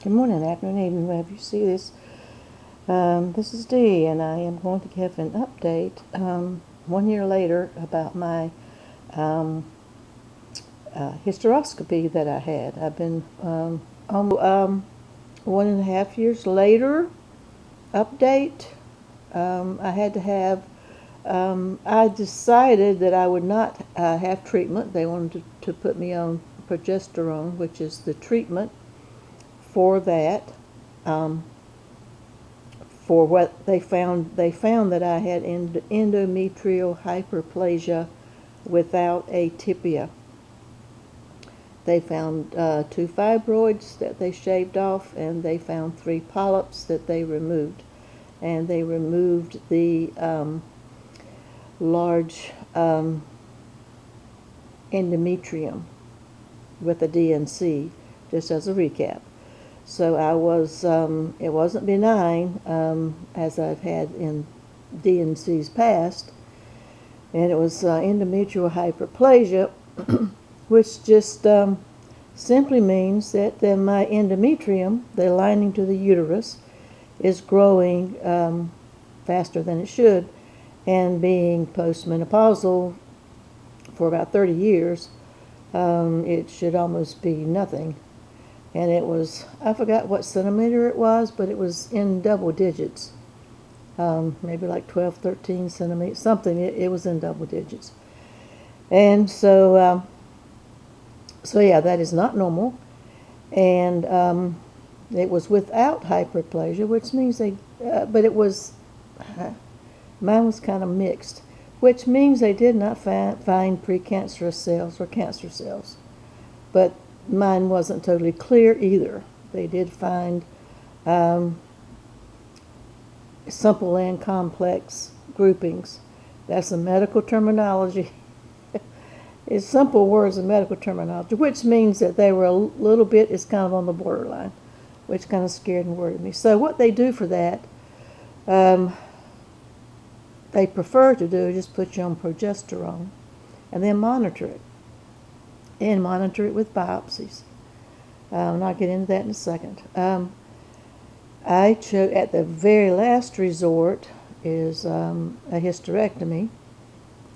Good morning, afternoon, evening, whenever you see this. This is Dee, and I am going to give an update 1 year later about my um, hysteroscopy that I had. I've been almost 1.5 years later. Update. I had to have. I decided that I would not have treatment. They wanted to put me on progesterone, which is the treatment for that. Um, for what they found that I had endometrial hyperplasia without atypia. They found 2 fibroids that they shaved off, and they found 3 polyps that they removed. And they removed the large endometrium with a DNC, just as a recap. So I was, it wasn't benign, as I've had in DNC's past, and it was endometrial hyperplasia, which just simply means that my endometrium, the lining to the uterus, is growing faster than it should, and being postmenopausal for about 30 years, it should almost be nothing. And it was, I forgot what centimeter it was, but it was in double digits, maybe like 12, 13 centimeters, something. It was in double digits. And so yeah, that is not normal. And it was without hyperplasia, which means but it was, mine was kind of mixed, which means they did not find precancerous cells or cancer cells. But mine wasn't totally clear either. They did find simple and complex groupings. That's a medical terminology. It's simple words in medical terminology, which means that they were a little bit, it's kind of on the borderline, which kind of scared and worried me. So what they do for that, they prefer to do is just put you on progesterone and then monitor it. And monitor it with biopsies. And I'll get into that in a second. I chose, at the very last resort, is a hysterectomy.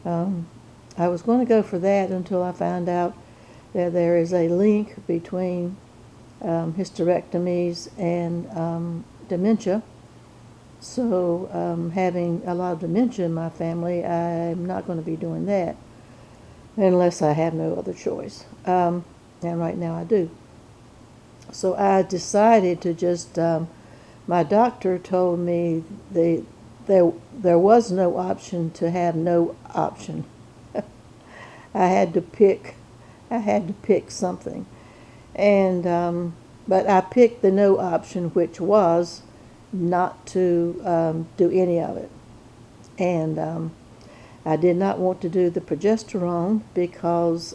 I was going to go for that until I found out that there is a link between hysterectomies and dementia. So having a lot of dementia in my family, I'm not going to be doing that unless I have no other choice. And right now I do. So I decided to just, my doctor told me there was no option to have no option. I had to pick something. And, but I picked the no option, which was not to do any of it. And I did not want to do the progesterone because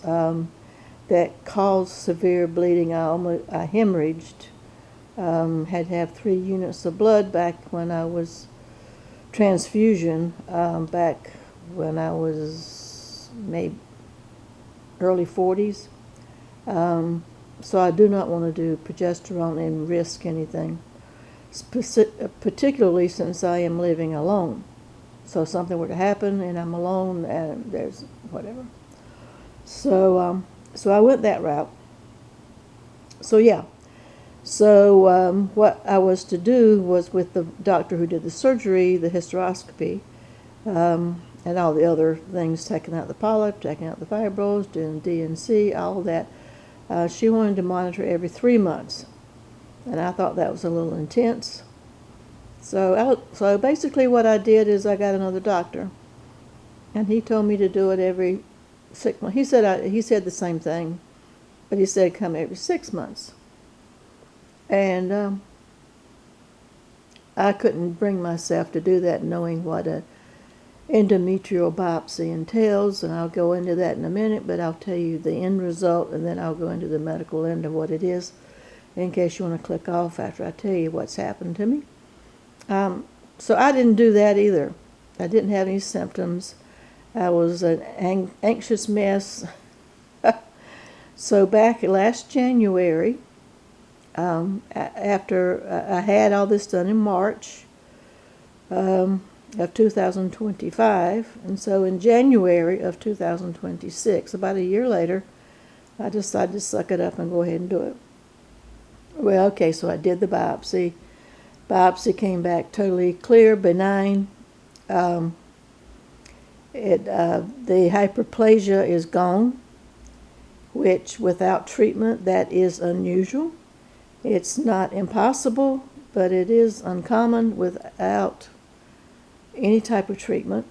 that caused severe bleeding. I hemorrhaged. Had to have 3 units of blood back when I was transfusion, back when I was maybe early 40s. So I do not want to do progesterone and risk anything, particularly since I am living alone. So if something were to happen and I'm alone, and there's whatever. So so I went that route. So yeah. So what I was to do was, with the doctor who did the surgery, the hysteroscopy, and all the other things, taking out the polyp, taking out the fibroids, doing DNC, all that, she wanted to monitor every 3 months. And I thought that was a little intense. So basically what I did is I got another doctor, and he told me to do it every 6 months. He said the same thing, but he said come every 6 months. And I couldn't bring myself to do that, knowing what a endometrial biopsy entails, and I'll go into that in a minute, but I'll tell you the end result, and then I'll go into the medical end of what it is, in case you want to click off after I tell you what's happened to me. So I didn't do that either. I didn't have any symptoms. I was an anxious mess. So back last January, after I had all this done in March of 2025, and so in January of 2026, about a year later, I decided to suck it up and go ahead and do it. Well, okay, so I did the biopsy. Biopsy came back totally clear, benign. The hyperplasia is gone, which without treatment, that is unusual. It's not impossible, but it is uncommon without any type of treatment.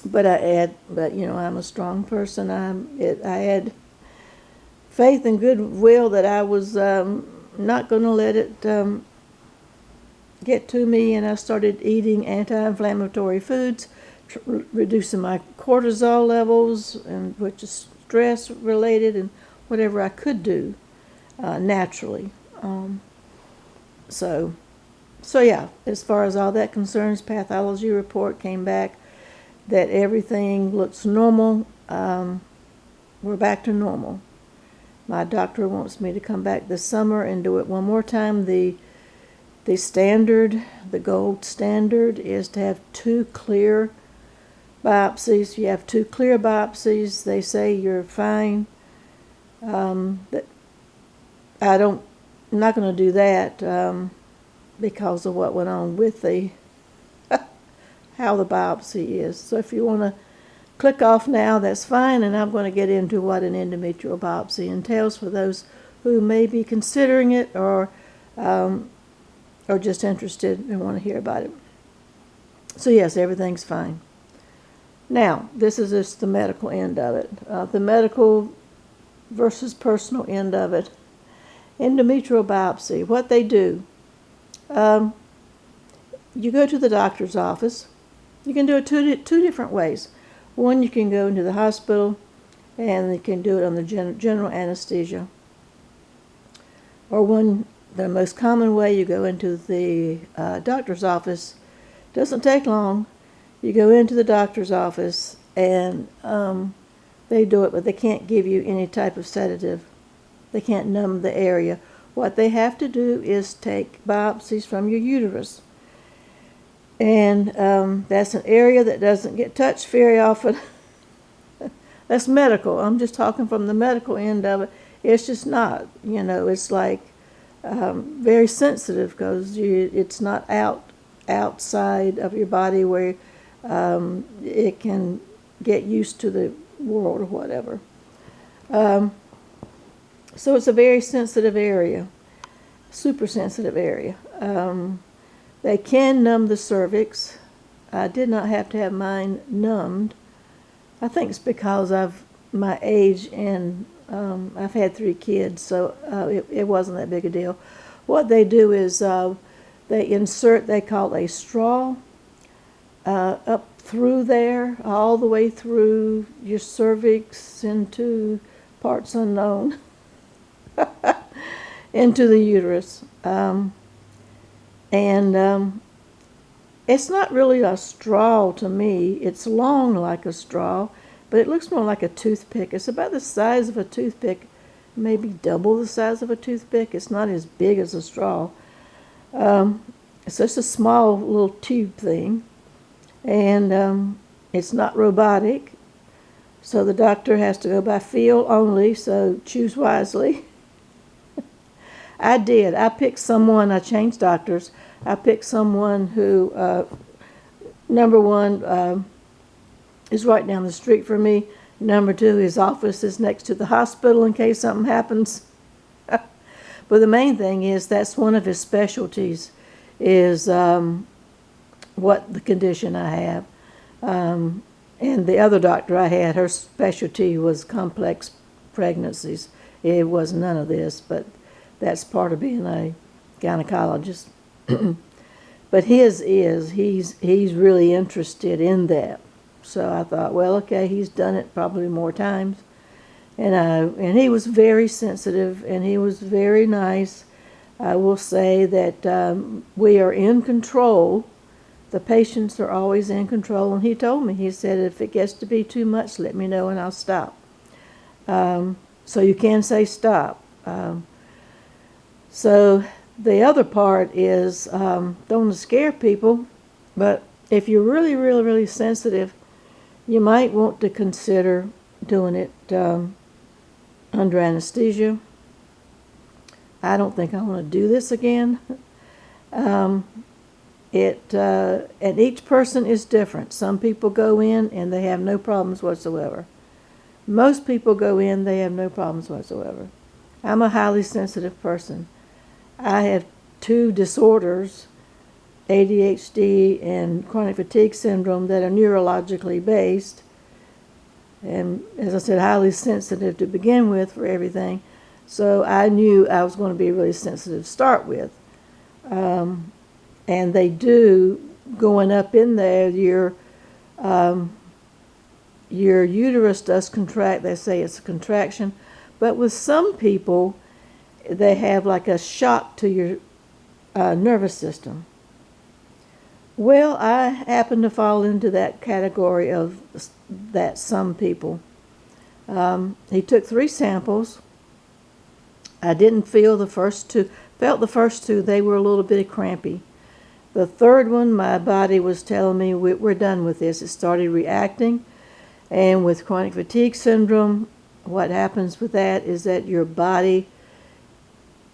But I'm a strong person. I had faith and goodwill that I was not going to let it get to me, and I started eating anti-inflammatory foods, reducing my cortisol levels, and which is stress related, and whatever I could do naturally. So yeah, as far as all that concerns, pathology report came back that everything looks normal. We're back to normal. My doctor wants me to come back this summer and do it one more time. The gold standard is to have 2 clear biopsies. You have 2 clear biopsies, they say you're fine. I'm not going to do that because of what went on with how the biopsy is. So if you want to click off now, that's fine, and I'm going to get into what an endometrial biopsy entails for those who may be considering it or just interested and want to hear about it. So yes, everything's fine. Now, this is just the medical end of it. The medical versus personal end of it. Endometrial biopsy, what they do, you go to the doctor's office. You can do it two different ways. One, you can go into the hospital, and you can do it on the general anesthesia. Or the most common way, you go into the doctor's office. Doesn't take long. You go into the doctor's office, and they do it, but they can't give you any type of sedative. They can't numb the area. What they have to do is take biopsies from your uterus. And that's an area that doesn't get touched very often. That's medical. I'm just talking from the medical end of it. It's just not, it's like very sensitive because it's not outside of your body where it can get used to the world or whatever. So it's a very sensitive area, super sensitive area. They can numb the cervix. I did not have to have mine numbed. I think it's because of my age, and I've had 3 kids, so it wasn't that big a deal. What they do is they insert, they call a straw, up through there, all the way through your cervix into parts unknown, into the uterus. And it's not really a straw to me. It's long like a straw, but it looks more like a toothpick. It's about the size of a toothpick, maybe double the size of a toothpick. It's not as big as a straw. It's just a small little tube thing, and it's not robotic, so the doctor has to go by feel only, so choose wisely. I did. I picked someone, I changed doctors. I picked someone who, number one, is right down the street from me. Number 2, his office is next to the hospital in case something happens. But the main thing is that's one of his specialties, is what the condition I have. And the other doctor I had, her specialty was complex pregnancies. It was none of this, but that's part of being a gynecologist. But his is, he's really interested in that. So I thought, well, okay, he's done it probably more times. And he was very sensitive, and he was very nice. I will say that we are in control. The patients are always in control. And he told me, he said, if it gets to be too much, let me know and I'll stop. So you can say stop. So the other part is, don't want to scare people, but if you're really, really, really sensitive, you might want to consider doing it under anesthesia. I don't think I want to do this again. And each person is different. Some people go in and they have no problems whatsoever. Most people go in, they have no problems whatsoever. I'm a highly sensitive person. I have 2 disorders, ADHD and chronic fatigue syndrome, that are neurologically based. And as I said, highly sensitive to begin with for everything. So I knew I was going to be really sensitive to start with. And they do, going up in there, your uterus does contract. They say it's a contraction. But with some people, they have like a shock to your nervous system. Well, I happen to fall into that category of that some people. He took 3 samples. I didn't feel the first 2. Felt the first 2, they were a little bit crampy. The third one, my body was telling me we're done with this. It started reacting. And with chronic fatigue syndrome, what happens with that is that your body,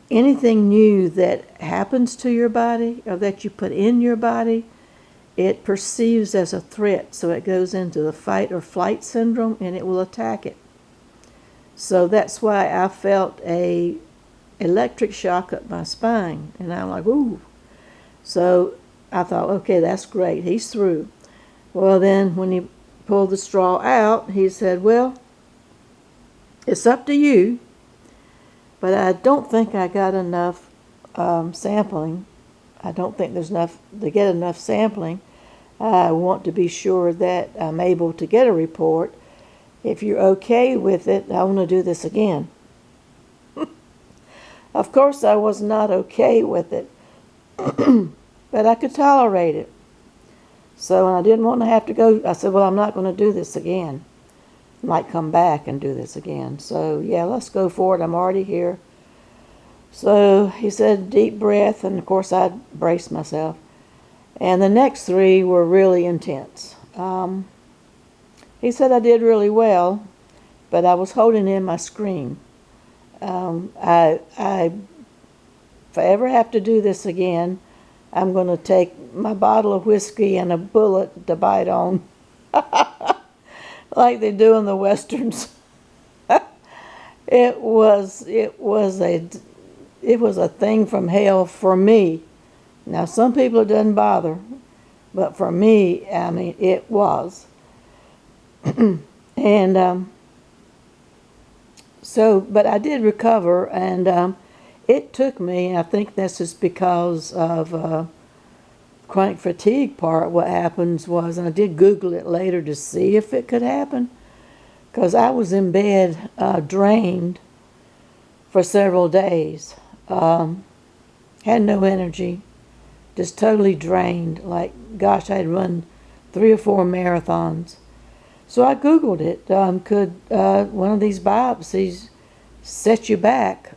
anything new that happens to your body or that you put in your body, it perceives as a threat. So it goes into the fight or flight syndrome and it will attack it. So that's why I felt a electric shock up my spine. And I'm like, ooh. So I thought, okay, that's great. He's through. Well, then when he pulled the straw out, he said, well, it's up to you. But I don't think I got enough sampling. I don't think there's enough to get enough sampling. I want to be sure that I'm able to get a report. If you're okay with it, I want to do this again. Of course, I was not okay with it, but I could tolerate it. So I didn't want to have to go. I said, well, I'm not going to do this again. I might come back and do this again. So, yeah, let's go for it. I'm already here. So he said, deep breath, and of course I braced myself. And the next 3 were really intense. He said I did really well, but I was holding in my scream. If I ever have to do this again, I'm going to take my bottle of whiskey and a bullet to bite on, like they do in the westerns. It was a thing from hell for me. Now, some people it doesn't bother, but for me, I mean, it was. And but I did recover, and it took me, I think this is because of chronic fatigue part. What happens was, and I did Google it later to see if it could happen, because I was in bed drained for several days. Had no energy, just totally drained. Like, gosh, I had run 3 or 4 marathons. So I Googled it. Could one of these biopsies set you back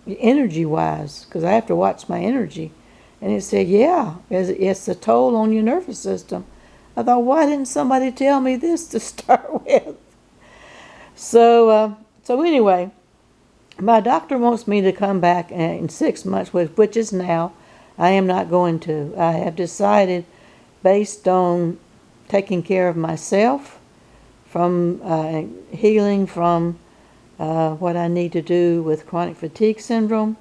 energy-wise? Because I have to watch my energy. And it said, yeah, it's a toll on your nervous system. I thought, why didn't somebody tell me this to start with? So anyway, my doctor wants me to come back in 6 months, which is now. I am not going to. I have decided, based on taking care of myself, from healing from what I need to do with chronic fatigue syndrome.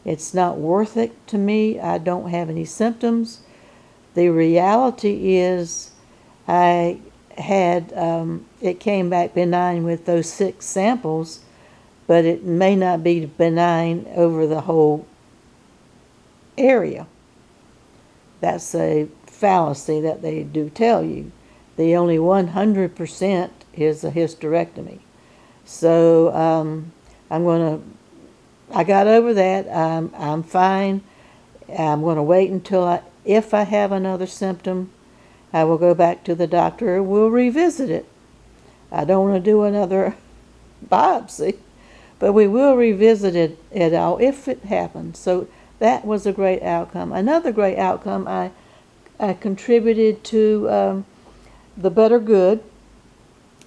It's not worth it to me. I don't have any symptoms. The reality is I had, it came back benign with those 6 samples, but it may not be benign over the whole area. That's a fallacy that they do tell you. The only 100% is a hysterectomy. So I got over that. I'm fine. I'm going to wait until if I have another symptom, I will go back to the doctor and we'll revisit it. I don't want to do another biopsy, But we will revisit it all if it happens. So that was a great outcome. Another great outcome, I contributed to the Better Good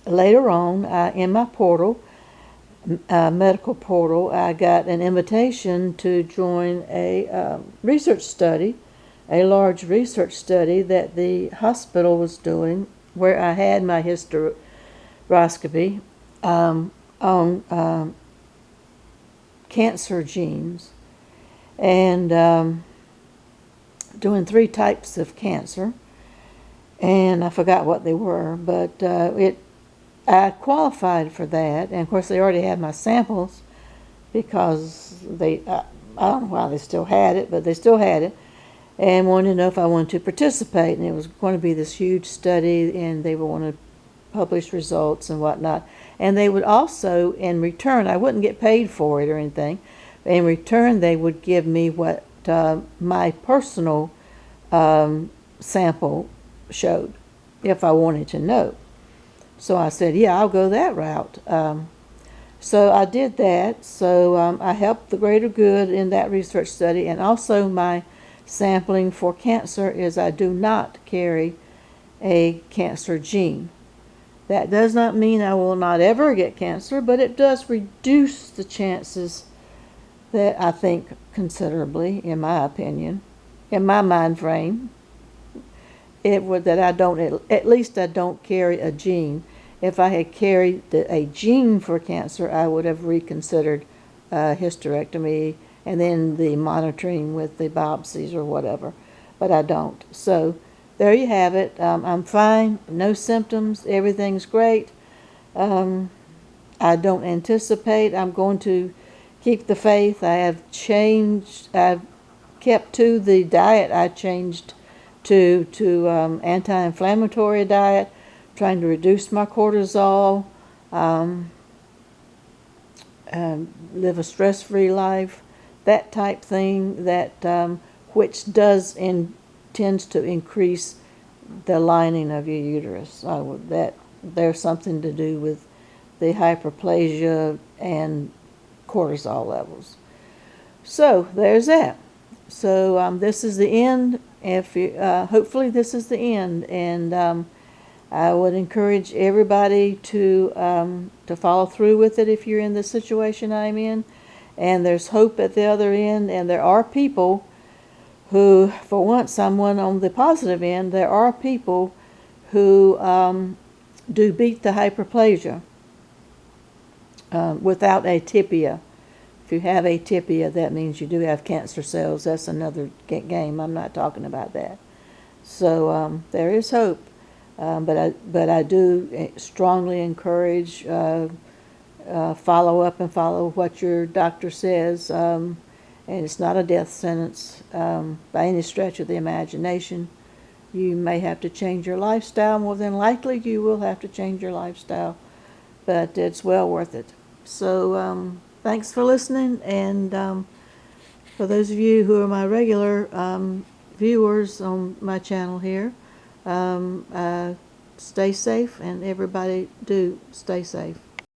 later on in my portal, medical portal. I got an invitation to join a research study, a large research study that the hospital was doing, where I had my hysteroscopy on cancer genes, and doing 3 types of cancer, and I forgot what they were, but I qualified for that, and of course they already had my samples because I don't know why they still had it, but they still had it, and wanted to know if I wanted to participate, and it was going to be this huge study, and they would want to publish results and whatnot, and they would also, in return, I wouldn't get paid for it or anything, in return they would give me what my personal sample showed, if I wanted to know. So I said, yeah, I'll go that route. So I did that. So I helped the greater good in that research study, and also my sampling for cancer is I do not carry a cancer gene. That does not mean I will not ever get cancer, but it does reduce the chances, that I think, considerably, in my opinion, in my mind frame. It would that I don't, at least I don't carry a gene. If I had carried a gene for cancer, I would have reconsidered hysterectomy and then the monitoring with the biopsies or whatever, but I don't. So there you have it. I'm fine, no symptoms, everything's great. I don't anticipate I'm going to keep the faith. I've kept to the diet I changed to anti-inflammatory diet, trying to reduce my cortisol, live a stress-free life, that type thing, that which tends to increase the lining of your uterus. That there's something to do with the hyperplasia and cortisol levels. So there's that. So this is the end. Hopefully this is the end, and I would encourage everybody to follow through with it if you're in the situation I'm in. And there's hope at the other end, and there are people who, for once, someone on the positive end, there are people who do beat the hyperplasia without atypia. If you have atypia, that means you do have cancer cells. That's another game. I'm not talking about that. So there is hope, but I do strongly encourage follow up and follow what your doctor says. And it's not a death sentence by any stretch of the imagination. You may have to change your lifestyle. More than likely, you will have to change your lifestyle, but it's well worth it. So thanks for listening, and for those of you who are my regular viewers on my channel here, stay safe, and everybody do stay safe.